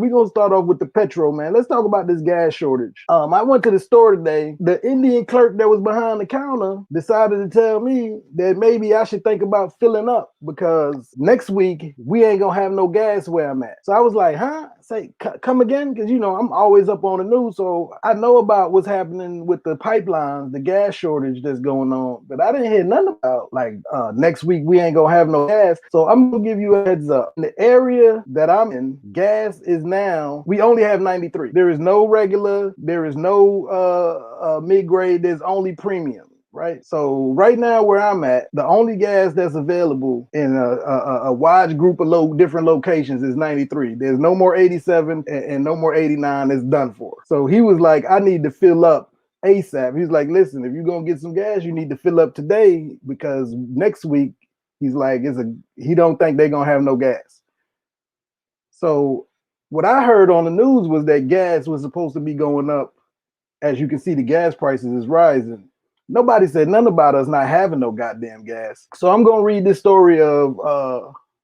We're gonna start off with the petrol, man. Let's talk about this gas shortage. I went to the store today. The Indian clerk that was behind the counter decided to tell me that maybe I should think about filling up because next week we ain't gonna have no gas where I'm at. So I was like, huh? Say, come again? Because I'm always up on the news, so I know about what's happening with the pipelines, the gas shortage that's going on. But I didn't hear nothing about like next week we ain't gonna have no gas. So I'm gonna give you a heads up. In the area that I'm in, gas is now, we only have 93. There is no regular, there is no mid-grade, there's only premium. Right. So right now where I'm at, the only gas that's available in a wide group of different locations is 93. There's no more 87 and no more 89. It's done for. So he was like, I need to fill up ASAP. He's like, listen, if you're going to get some gas, you need to fill up today because next week, he's like, he don't think they're going to have no gas. So what I heard on the news was that gas was supposed to be going up. As you can see, the gas prices is rising. Nobody said nothing about us not having no goddamn gas. So I'm going to read this story of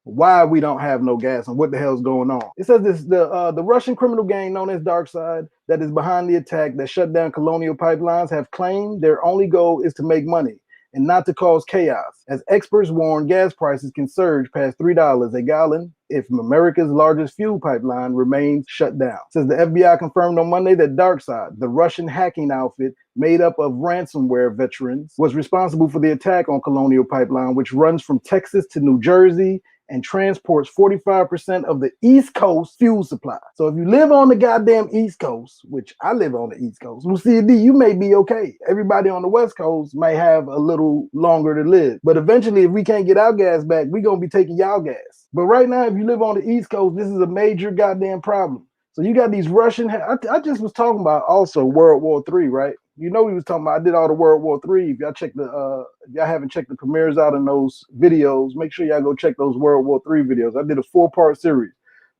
why we don't have no gas and what the hell's going on. It says the Russian criminal gang known as Darkside that is behind the attack that shut down colonial pipelines have claimed their only goal is to make money and not to cause chaos. As experts warn, gas prices can surge past $3 a gallon if America's largest fuel pipeline remains shut down. Says the FBI confirmed on Monday that Darkside, the Russian hacking outfit made up of ransomware veterans, was responsible for the attack on Colonial Pipeline, which runs from Texas to New Jersey and transports 45% of the East Coast fuel supply. So if you live on the goddamn East Coast, which I live on the East Coast, well, CD, you may be okay. Everybody on the West Coast may have a little longer to live. But eventually, if we can't get our gas back, we're going to be taking y'all gas. But right now, if you live on the East Coast, this is a major goddamn problem. So you got these Russian, I just was talking about also World War III, right? We was talking about, I did all the World War III. If y'all if y'all haven't checked the premieres out in those videos, make sure y'all go check those World War III videos. I did a 4-part series,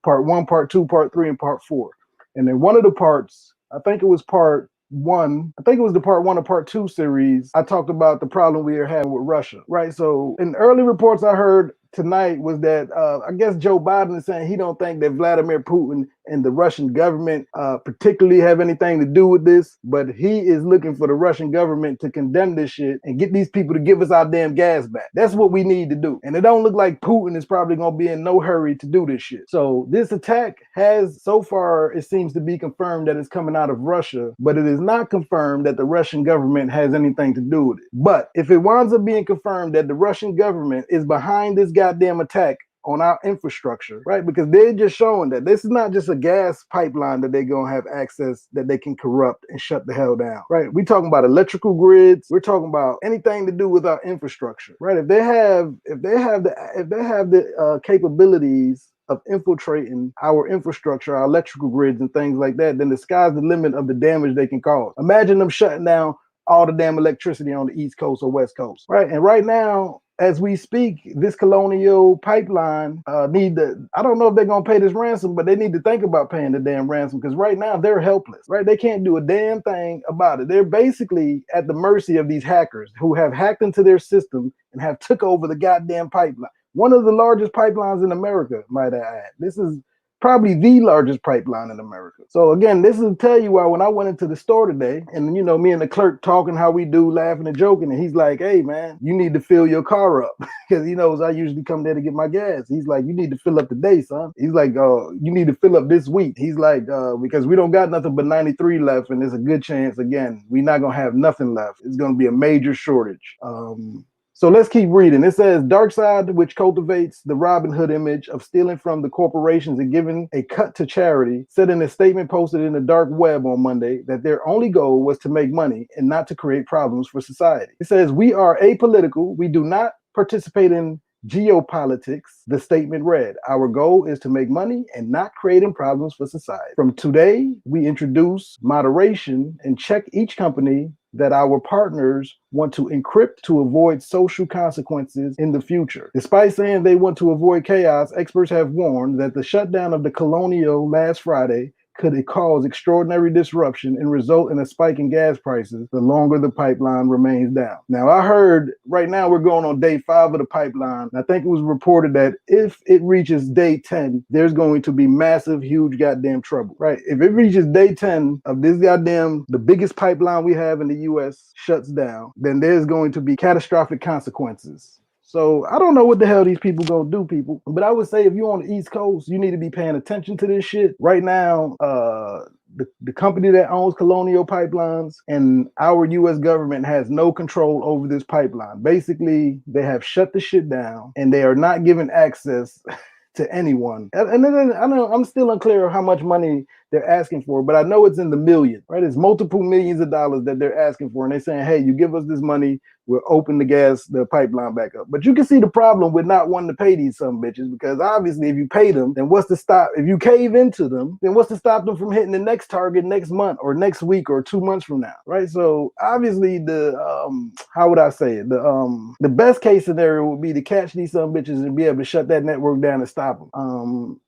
part 1, part 2, part 3, and part 4. And then one of the parts, I think it was part 1, I think it was the part 1 or part 2 series, I talked about the problem we are having with Russia, right? So in early reports I heard tonight was that I guess Joe Biden is saying he don't think that Vladimir Putin and the Russian government particularly have anything to do with this, but he is looking for the Russian government to condemn this shit and get these people to give us our damn gas back. That's what we need to do. And it don't look like Putin is probably going to be in no hurry to do this shit. So this attack has, so far, it seems to be confirmed that it's coming out of Russia, but it is not confirmed that the Russian government has anything to do with it. But if it winds up being confirmed that the Russian government is behind this goddamn attack on our infrastructure, right? Because they're just showing that this is not just a gas pipeline that they're gonna have access that they can corrupt and shut the hell down, right? We're talking about electrical grids. We're talking about anything to do with our infrastructure, right? If they have the capabilities of infiltrating our infrastructure, our electrical grids and things like that, then the sky's the limit of the damage they can cause. Imagine them shutting down all the damn electricity on the East Coast or West Coast, right? And right now, as we speak, this colonial pipeline I don't know if they're going to pay this ransom, but they need to think about paying the damn ransom because right now they're helpless, right? They can't do a damn thing about it. They're basically at the mercy of these hackers who have hacked into their system and have took over the goddamn pipeline. One of the largest pipelines in America, might I add. This is probably the largest pipeline in America. So again, this is to tell you why when I went into the store today and me and the clerk talking how we do, laughing and joking, and he's like, hey man, you need to fill your car up because he knows I usually come there to get my gas. He's like, you need to fill up today, son. He's like, you need to fill up this week. He's like, because we don't got nothing but 93 left and there's a good chance, again, we're not going to have nothing left. It's going to be a major shortage. So let's keep reading. It says, Darkside, which cultivates the Robin Hood image of stealing from the corporations and giving a cut to charity, said in a statement posted in the dark web on Monday that their only goal was to make money and not to create problems for society. It says, we are apolitical. We do not participate in geopolitics, the statement read. Our goal is to make money and not creating problems for society. From today, we introduce moderation and check each company that our partners want to encrypt to avoid social consequences in the future. Despite saying they want to avoid chaos, experts have warned that the shutdown of the Colonial last Friday could it cause extraordinary disruption and result in a spike in gas prices the longer the pipeline remains down. Now, I heard right now we're going on day 5 of the pipeline. I think it was reported that if it reaches day 10, there's going to be massive, huge goddamn trouble, right? If it reaches day 10 of this goddamn, the biggest pipeline we have in the US shuts down, then there's going to be catastrophic consequences. So I don't know what the hell these people gonna do, people. But I would say if you're on the East Coast, you need to be paying attention to this shit. Right now, the company that owns Colonial Pipelines and our US government has no control over this pipeline. Basically, they have shut the shit down and they are not giving access to anyone. And then I'm still unclear of how much money they're asking for, but I know it's in the millions, right? It's multiple millions of dollars that they're asking for. And they're saying, hey, you give us this money, we'll open the pipeline back up. But you can see the problem with not wanting to pay these some bitches, because obviously if you pay them, then what's to stop? If you cave into them, then what's to stop them from hitting the next target next month or next week or 2 months from now, right? So obviously how would I say it? The best case scenario would be to catch these some bitches and be able to shut that network down and stop them.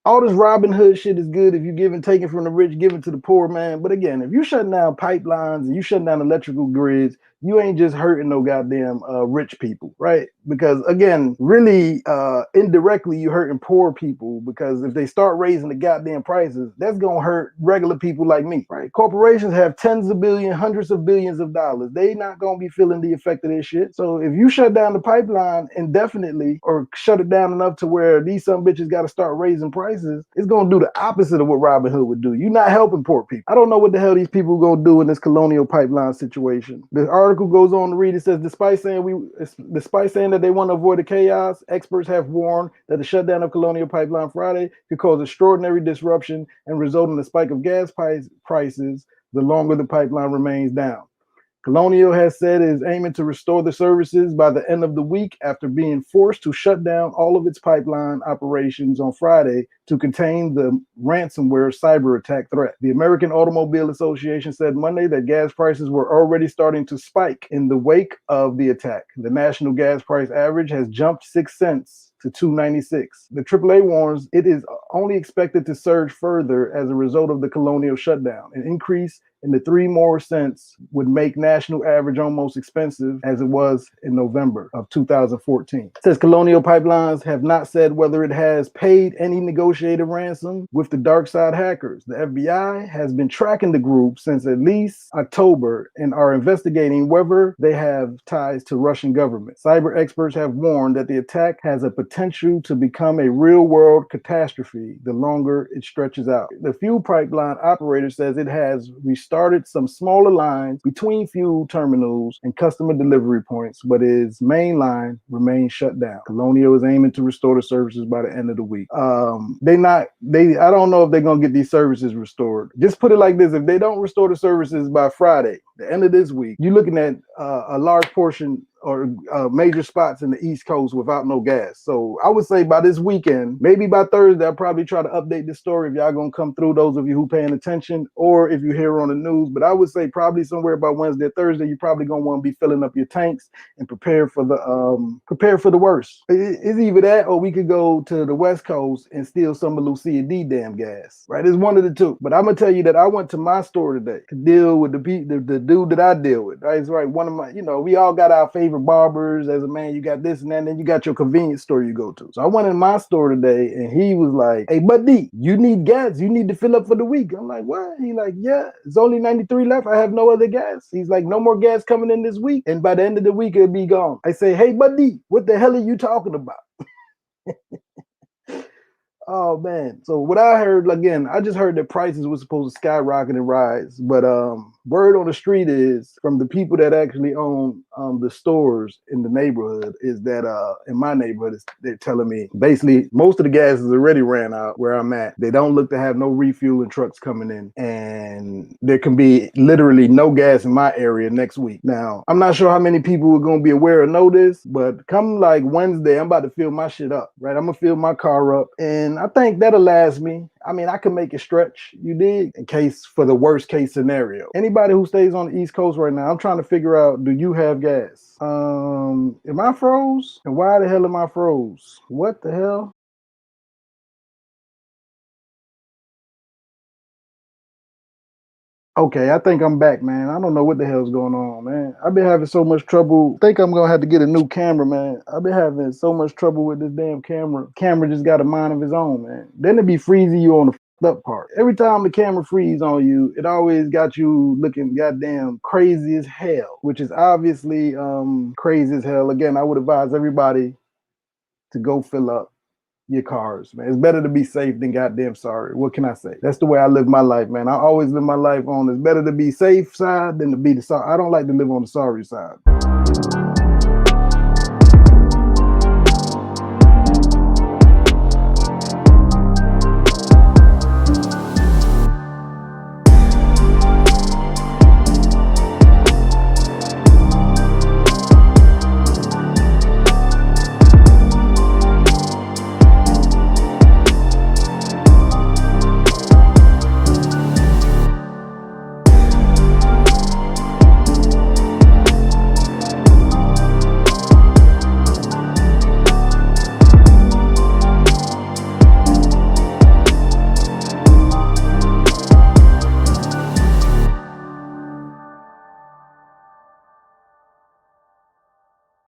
All this Robin Hood shit is good if you give and taking from the rich, give it to the poor, man. But again, if you shutting down pipelines and you shutting down electrical grids, you ain't just hurting no goddamn rich people, right? Because again, really indirectly, you hurting poor people, because if they start raising the goddamn prices, that's gonna hurt regular people like me, right? Corporations have tens of billions, hundreds of billions of dollars. They not gonna be feeling the effect of this shit. So if you shut down the pipeline indefinitely or shut it down enough to where these some bitches got to start raising prices, it's gonna do the opposite of what Robin Hood would do. You're not helping poor people. I don't know what the hell these people are gonna do in this Colonial Pipeline situation. The article goes on to read, it says, despite saying that they want to avoid the chaos, experts have warned that the shutdown of Colonial Pipeline Friday could cause extraordinary disruption and result in a spike of gas prices the longer the pipeline remains down. Colonial has said it is aiming to restore the services by the end of the week after being forced to shut down all of its pipeline operations on Friday to contain the ransomware cyber attack threat. The American Automobile Association said Monday that gas prices were already starting to spike in the wake of the attack. The national gas price average has jumped 6 cents to $2.96. The AAA warns it is only expected to surge further as a result of the Colonial shutdown. An increase in the 3 more cents would make national average almost expensive as it was in November of 2014. It says Colonial Pipelines have not said whether it has paid any negotiated ransom with the dark side hackers. The FBI has been tracking the group since at least October and are investigating whether they have ties to Russian government. Cyber experts have warned that the attack has a potential to become a real-world catastrophe the longer it stretches out. The fuel pipeline operator says it has restarted some smaller lines between fuel terminals and customer delivery points, but its main line remains shut down. Colonial is aiming to restore the services by the end of the week. I don't know if they're gonna get these services restored. Just put it like this: if they don't restore the services by Friday, the end of this week, you're looking at a large portion or major spots in the East Coast without no gas. So I would say by this weekend, maybe by Thursday, I'll probably try to update this story if y'all gonna come through, those of you who paying attention, or if you hear on the news. But I would say probably somewhere by Wednesday or Thursday, you're probably gonna want to be filling up your tanks and prepare for the worst. It's either that or we could go to the West Coast and steal some of Lucia D damn gas, right? It's one of the two. But I'm gonna tell you that I went to my store today to deal with the dude that I deal with, right? It's right. One of my, we all got our favorite barbers. As a man, you got this and that, and then you got your convenience store you go to. So I went in my store today and he was like, hey buddy, you need gas, you need to fill up for the week. I'm like, what? He like, yeah, it's only 93 left, I have no other gas. He's like, no more gas coming in this week, and by the end of the week it'll be gone. I say, hey buddy, what the hell are you talking about? Oh man. So what I heard, again, I just heard that prices were supposed to skyrocket and rise. But word on the street is from the people that actually own the stores in the neighborhood is that in my neighborhood, they're telling me basically most of the gas is already ran out where I'm at. They don't look to have no refueling trucks coming in, and there can be literally no gas in my area next week. Now, I'm not sure how many people are going to be aware or know this, but come like Wednesday, I'm about to fill my shit up, right? I'm going to fill my car up, and I think that'll last me. I mean, I can make it stretch, you dig, in case for the worst case scenario. Anybody who stays on the East Coast right now, I'm trying to figure out, do you have gas? Am I froze? And why the hell am I froze? What the hell? Okay, I think I'm back, man. I don't know what the hell's going on, man. I've been having so much trouble. I think I'm gonna have to get a new camera, man. I've been having so much trouble with this damn camera. Camera just got a mind of its own, man. Then it be freezing you on the up part. Every time the camera freeze on you, it always got you looking goddamn crazy as hell, which is obviously crazy as hell. Again, I would advise everybody to go fill up your cars, man. It's better to be safe than goddamn sorry. What can I say? That's the way I live my life, man. I always live my life on it's better to be safe side than to be the sorry. I don't like to live on the sorry side.